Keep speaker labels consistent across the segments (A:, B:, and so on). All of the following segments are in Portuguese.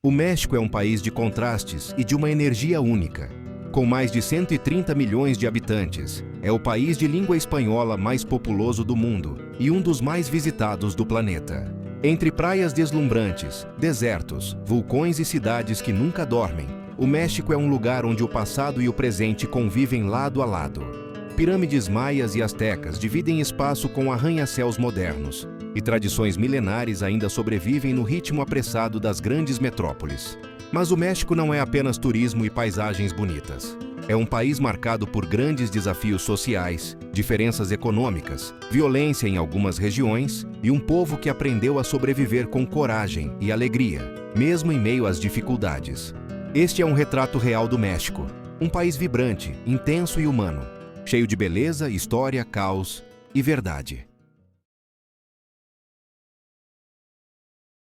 A: O México é um país de contrastes e de uma energia única. Com mais de 130 milhões de habitantes, é o país de língua espanhola mais populoso do mundo e um dos mais visitados do planeta. Entre praias deslumbrantes, desertos, vulcões e cidades que nunca dormem, o México é um lugar onde o passado e o presente convivem lado a lado. Pirâmides maias e astecas dividem espaço com arranha-céus modernos, e tradições milenares ainda sobrevivem no ritmo apressado das grandes metrópoles. Mas o México não é apenas turismo e paisagens bonitas. É um país marcado por grandes desafios sociais, diferenças econômicas, violência em algumas regiões e um povo que aprendeu a sobreviver com coragem e alegria, mesmo em meio às dificuldades. Este é um retrato real do México, um país vibrante, intenso e humano, cheio de beleza, história, caos e verdade.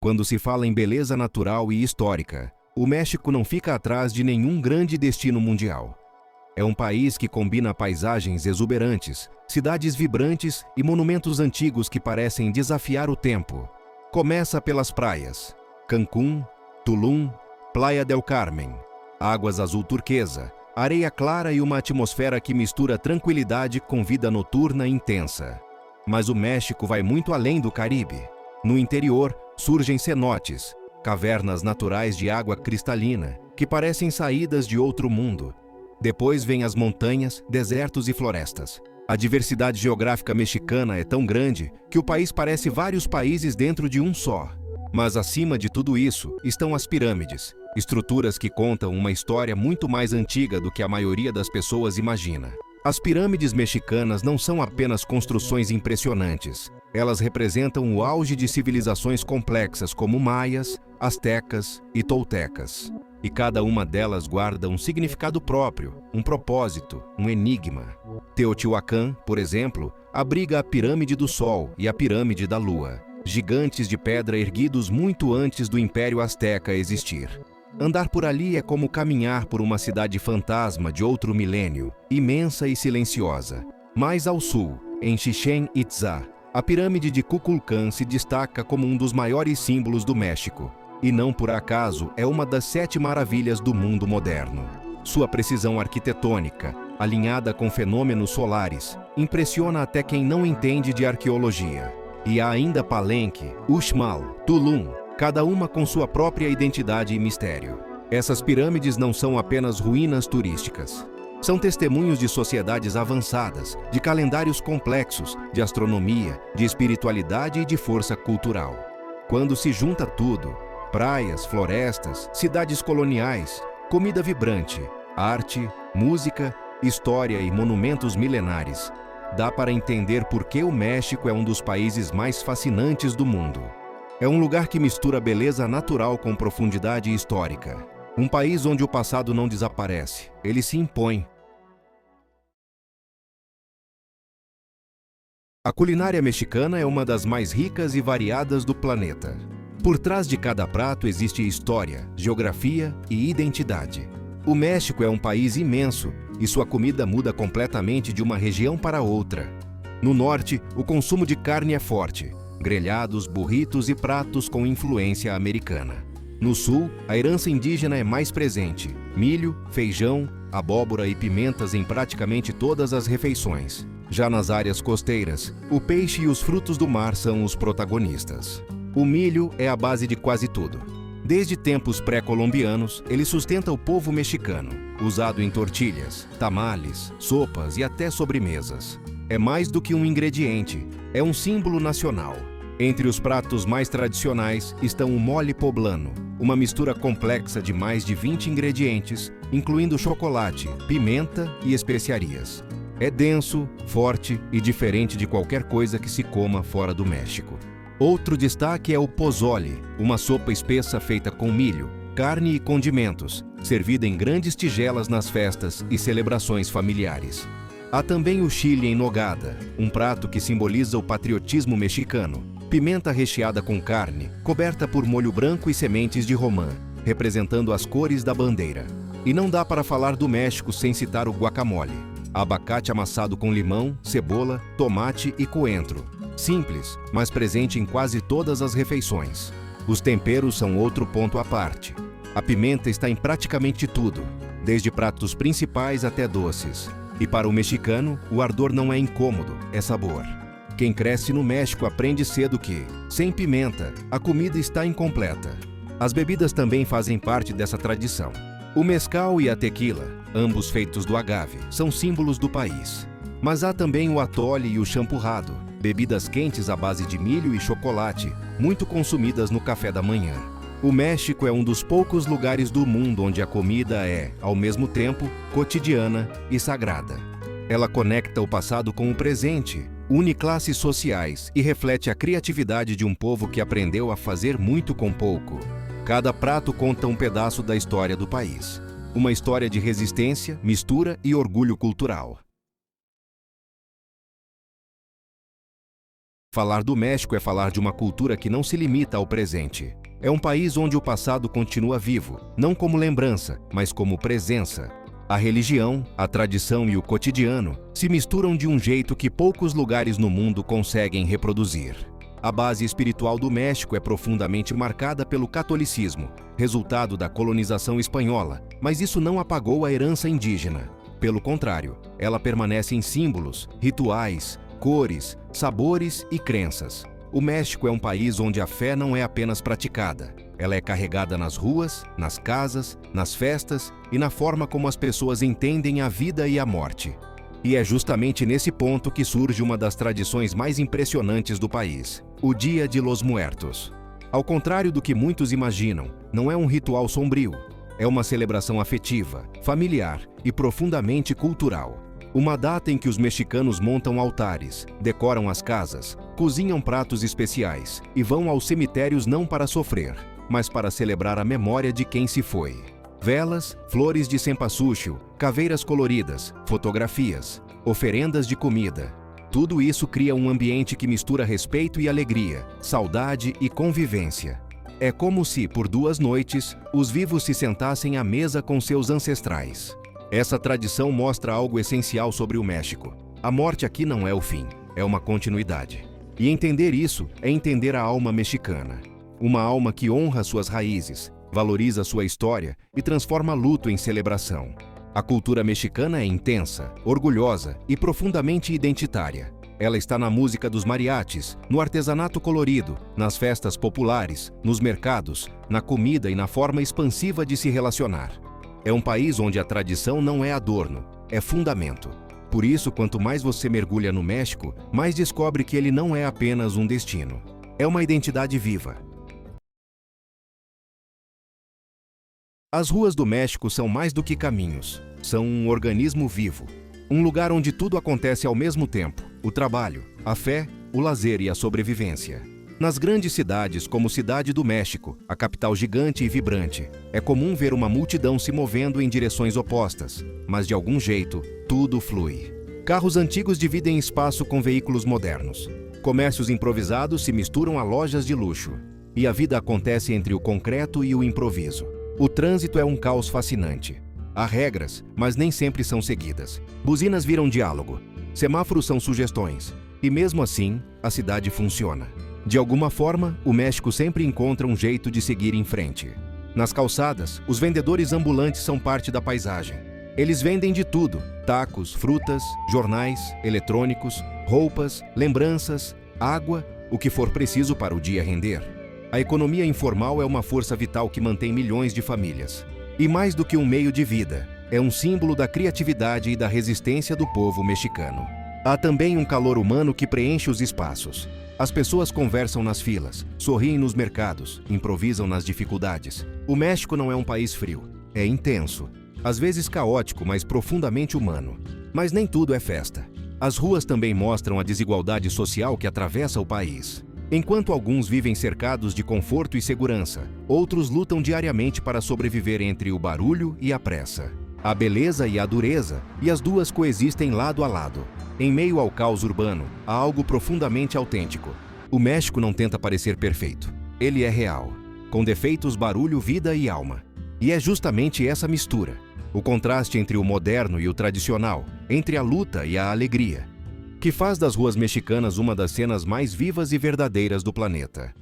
A: Quando se fala em beleza natural e histórica, o México não fica atrás de nenhum grande destino mundial. É um país que combina paisagens exuberantes, cidades vibrantes e monumentos antigos que parecem desafiar o tempo. Começa pelas praias: Cancún, Tulum, Playa del Carmen, águas azul turquesa, areia clara e uma atmosfera que mistura tranquilidade com vida noturna intensa. Mas o México vai muito além do Caribe. No interior, surgem cenotes, cavernas naturais de água cristalina, que parecem saídas de outro mundo. Depois vêm as montanhas, desertos e florestas. A diversidade geográfica mexicana é tão grande que o país parece vários países dentro de um só. Mas acima de tudo isso estão as pirâmides, estruturas que contam uma história muito mais antiga do que a maioria das pessoas imagina. As pirâmides mexicanas não são apenas construções impressionantes. Elas representam o auge de civilizações complexas como maias, astecas e toltecas. E cada uma delas guarda um significado próprio, um propósito, um enigma. Teotihuacan, por exemplo, abriga a Pirâmide do Sol e a Pirâmide da Lua, gigantes de pedra erguidos muito antes do Império Azteca existir. Andar por ali é como caminhar por uma cidade fantasma de outro milênio, imensa e silenciosa. Mais ao sul, em Chichén Itzá, a pirâmide de Kukulcán se destaca como um dos maiores símbolos do México, e não por acaso é uma das 7 maravilhas do mundo moderno. Sua precisão arquitetônica, alinhada com fenômenos solares, impressiona até quem não entende de arqueologia. E há ainda Palenque, Uxmal, Tulum, cada uma com sua própria identidade e mistério. Essas pirâmides não são apenas ruínas turísticas. São testemunhos de sociedades avançadas, de calendários complexos, de astronomia, de espiritualidade e de força cultural. Quando se junta tudo, praias, florestas, cidades coloniais, comida vibrante, arte, música, história e monumentos milenares, dá para entender por que o México é um dos países mais fascinantes do mundo. É um lugar que mistura beleza natural com profundidade histórica. Um país onde o passado não desaparece, ele se impõe. A culinária mexicana é uma das mais ricas e variadas do planeta. Por trás de cada prato existe história, geografia e identidade. O México é um país imenso e sua comida muda completamente de uma região para outra. No norte, o consumo de carne é forte, grelhados, burritos e pratos com influência americana. No sul, a herança indígena é mais presente, milho, feijão, abóbora e pimentas em praticamente todas as refeições. Já nas áreas costeiras, o peixe e os frutos do mar são os protagonistas. O milho é a base de quase tudo. Desde tempos pré-colombianos, ele sustenta o povo mexicano, usado em tortilhas, tamales, sopas e até sobremesas. É mais do que um ingrediente, é um símbolo nacional. Entre os pratos mais tradicionais estão o mole poblano, uma mistura complexa de mais de 20 ingredientes, incluindo chocolate, pimenta e especiarias. É denso, forte e diferente de qualquer coisa que se coma fora do México. Outro destaque é o pozole, uma sopa espessa feita com milho, carne e condimentos, servida em grandes tigelas nas festas e celebrações familiares. Há também o chile em nogada, um prato que simboliza o patriotismo mexicano. Pimenta recheada com carne, coberta por molho branco e sementes de romã, representando as cores da bandeira. E não dá para falar do México sem citar o guacamole. Abacate amassado com limão, cebola, tomate e coentro. Simples, mas presente em quase todas as refeições. Os temperos são outro ponto à parte. A pimenta está em praticamente tudo, desde pratos principais até doces. E para o mexicano, o ardor não é incômodo, é sabor. Quem cresce no México aprende cedo que, sem pimenta, a comida está incompleta. As bebidas também fazem parte dessa tradição. O mezcal e a tequila, ambos feitos do agave, são símbolos do país. Mas há também o atole e o champurrado, bebidas quentes à base de milho e chocolate, muito consumidas no café da manhã. O México é um dos poucos lugares do mundo onde a comida é, ao mesmo tempo, cotidiana e sagrada. Ela conecta o passado com o presente, une classes sociais e reflete a criatividade de um povo que aprendeu a fazer muito com pouco. Cada prato conta um pedaço da história do país. Uma história de resistência, mistura e orgulho cultural. Falar do México é falar de uma cultura que não se limita ao presente. É um país onde o passado continua vivo, não como lembrança, mas como presença. A religião, a tradição e o cotidiano se misturam de um jeito que poucos lugares no mundo conseguem reproduzir. A base espiritual do México é profundamente marcada pelo catolicismo, resultado da colonização espanhola, mas isso não apagou a herança indígena. Pelo contrário, ela permanece em símbolos, rituais, cores, sabores e crenças. O México é um país onde a fé não é apenas praticada. Ela é carregada nas ruas, nas casas, nas festas e na forma como as pessoas entendem a vida e a morte. E é justamente nesse ponto que surge uma das tradições mais impressionantes do país, o Dia de los Muertos. Ao contrário do que muitos imaginam, não é um ritual sombrio. É uma celebração afetiva, familiar e profundamente cultural. Uma data em que os mexicanos montam altares, decoram as casas, cozinham pratos especiais e vão aos cemitérios não para sofrer, mas para celebrar a memória de quem se foi. Velas, flores de cempasúchil, caveiras coloridas, fotografias, oferendas de comida. Tudo isso cria um ambiente que mistura respeito e alegria, saudade e convivência. É como se, por 2 noites, os vivos se sentassem à mesa com seus ancestrais. Essa tradição mostra algo essencial sobre o México. A morte aqui não é o fim, é uma continuidade. E entender isso é entender a alma mexicana. Uma alma que honra suas raízes, valoriza sua história e transforma luto em celebração. A cultura mexicana é intensa, orgulhosa e profundamente identitária. Ela está na música dos mariachis, no artesanato colorido, nas festas populares, nos mercados, na comida e na forma expansiva de se relacionar. É um país onde a tradição não é adorno, é fundamento. Por isso, quanto mais você mergulha no México, mais descobre que ele não é apenas um destino. É uma identidade viva. As ruas do México são mais do que caminhos. São um organismo vivo. Um lugar onde tudo acontece ao mesmo tempo. O trabalho, a fé, o lazer e a sobrevivência. Nas grandes cidades, como Cidade do México, a capital gigante e vibrante, é comum ver uma multidão se movendo em direções opostas, mas de algum jeito, tudo flui. Carros antigos dividem espaço com veículos modernos. Comércios improvisados se misturam a lojas de luxo. E a vida acontece entre o concreto e o improviso. O trânsito é um caos fascinante. Há regras, mas nem sempre são seguidas. Buzinas viram diálogo. Semáforos são sugestões. E mesmo assim, a cidade funciona. De alguma forma, o México sempre encontra um jeito de seguir em frente. Nas calçadas, os vendedores ambulantes são parte da paisagem. Eles vendem de tudo: tacos, frutas, jornais, eletrônicos, roupas, lembranças, água, o que for preciso para o dia render. A economia informal é uma força vital que mantém milhões de famílias. E mais do que um meio de vida, é um símbolo da criatividade e da resistência do povo mexicano. Há também um calor humano que preenche os espaços. As pessoas conversam nas filas, sorriem nos mercados, improvisam nas dificuldades. O México não é um país frio, é intenso. Às vezes caótico, mas profundamente humano. Mas nem tudo é festa. As ruas também mostram a desigualdade social que atravessa o país. Enquanto alguns vivem cercados de conforto e segurança, outros lutam diariamente para sobreviver entre o barulho e a pressa. A beleza e a dureza, e as duas coexistem lado a lado. Em meio ao caos urbano, há algo profundamente autêntico. O México não tenta parecer perfeito. Ele é real, com defeitos, barulho, vida e alma. E é justamente essa mistura, o contraste entre o moderno e o tradicional, entre a luta e a alegria, que faz das ruas mexicanas uma das cenas mais vivas e verdadeiras do planeta.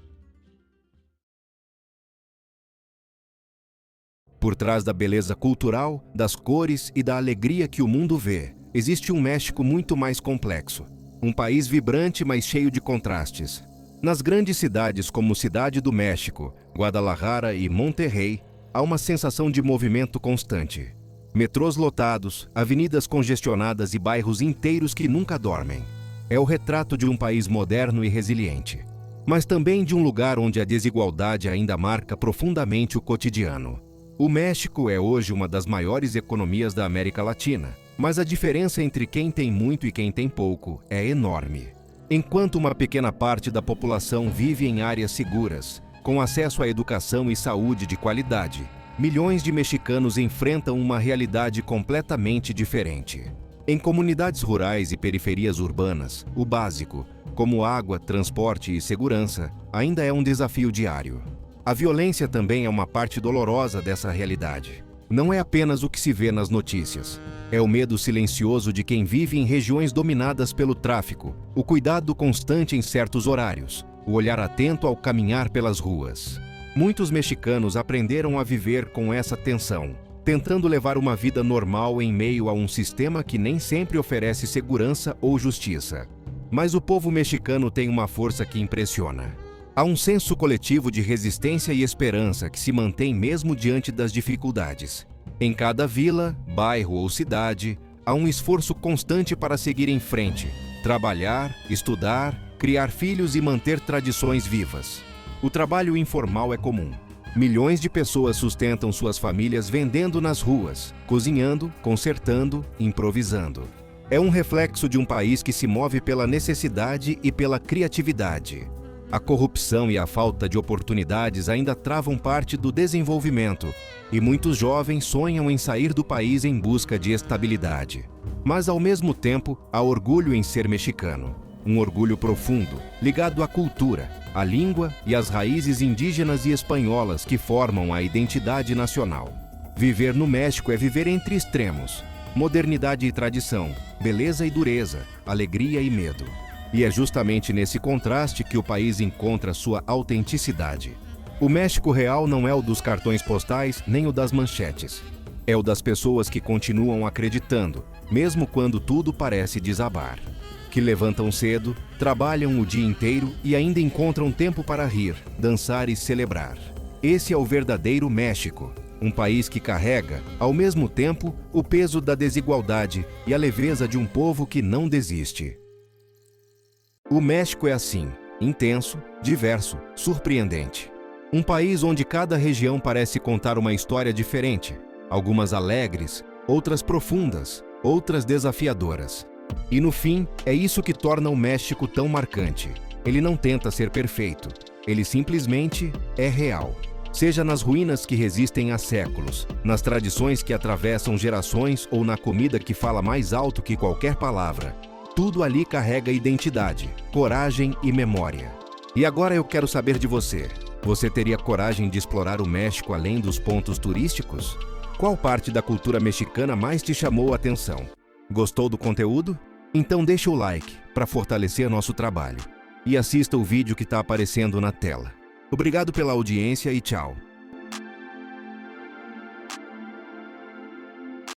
A: Por trás da beleza cultural, das cores e da alegria que o mundo vê, existe um México muito mais complexo. Um país vibrante, mas cheio de contrastes. Nas grandes cidades como Cidade do México, Guadalajara e Monterrey, há uma sensação de movimento constante. Metrôs lotados, avenidas congestionadas e bairros inteiros que nunca dormem. É o retrato de um país moderno e resiliente, mas também de um lugar onde a desigualdade ainda marca profundamente o cotidiano. O México é hoje uma das maiores economias da América Latina, mas a diferença entre quem tem muito e quem tem pouco é enorme. Enquanto uma pequena parte da população vive em áreas seguras, com acesso à educação e saúde de qualidade, milhões de mexicanos enfrentam uma realidade completamente diferente. Em comunidades rurais e periferias urbanas, o básico, como água, transporte e segurança, ainda é um desafio diário. A violência também é uma parte dolorosa dessa realidade. Não é apenas o que se vê nas notícias. É o medo silencioso de quem vive em regiões dominadas pelo tráfico, o cuidado constante em certos horários, o olhar atento ao caminhar pelas ruas. Muitos mexicanos aprenderam a viver com essa tensão, tentando levar uma vida normal em meio a um sistema que nem sempre oferece segurança ou justiça. Mas o povo mexicano tem uma força que impressiona. Há um senso coletivo de resistência e esperança que se mantém mesmo diante das dificuldades. Em cada vila, bairro ou cidade, há um esforço constante para seguir em frente, trabalhar, estudar, criar filhos e manter tradições vivas. O trabalho informal é comum. Milhões de pessoas sustentam suas famílias vendendo nas ruas, cozinhando, consertando, improvisando. É um reflexo de um país que se move pela necessidade e pela criatividade. A corrupção e a falta de oportunidades ainda travam parte do desenvolvimento, e muitos jovens sonham em sair do país em busca de estabilidade. Mas, ao mesmo tempo, há orgulho em ser mexicano. Um orgulho profundo, ligado à cultura, à língua e às raízes indígenas e espanholas que formam a identidade nacional. Viver no México é viver entre extremos: modernidade e tradição, beleza e dureza, alegria e medo. E é justamente nesse contraste que o país encontra sua autenticidade. O México real não é o dos cartões postais nem o das manchetes. É o das pessoas que continuam acreditando, mesmo quando tudo parece desabar. Que levantam cedo, trabalham o dia inteiro e ainda encontram tempo para rir, dançar e celebrar. Esse é o verdadeiro México, um país que carrega, ao mesmo tempo, o peso da desigualdade e a leveza de um povo que não desiste. O México é assim, intenso, diverso, surpreendente. Um país onde cada região parece contar uma história diferente, algumas alegres, outras profundas, outras desafiadoras. E no fim, é isso que torna o México tão marcante. Ele não tenta ser perfeito, ele simplesmente é real. Seja nas ruínas que resistem há séculos, nas tradições que atravessam gerações ou na comida que fala mais alto que qualquer palavra. Tudo ali carrega identidade, coragem e memória. E agora eu quero saber de você. Você teria coragem de explorar o México além dos pontos turísticos? Qual parte da cultura mexicana mais te chamou a atenção? Gostou do conteúdo? Então deixa o like para fortalecer nosso trabalho. E assista o vídeo que está aparecendo na tela. Obrigado pela audiência e tchau!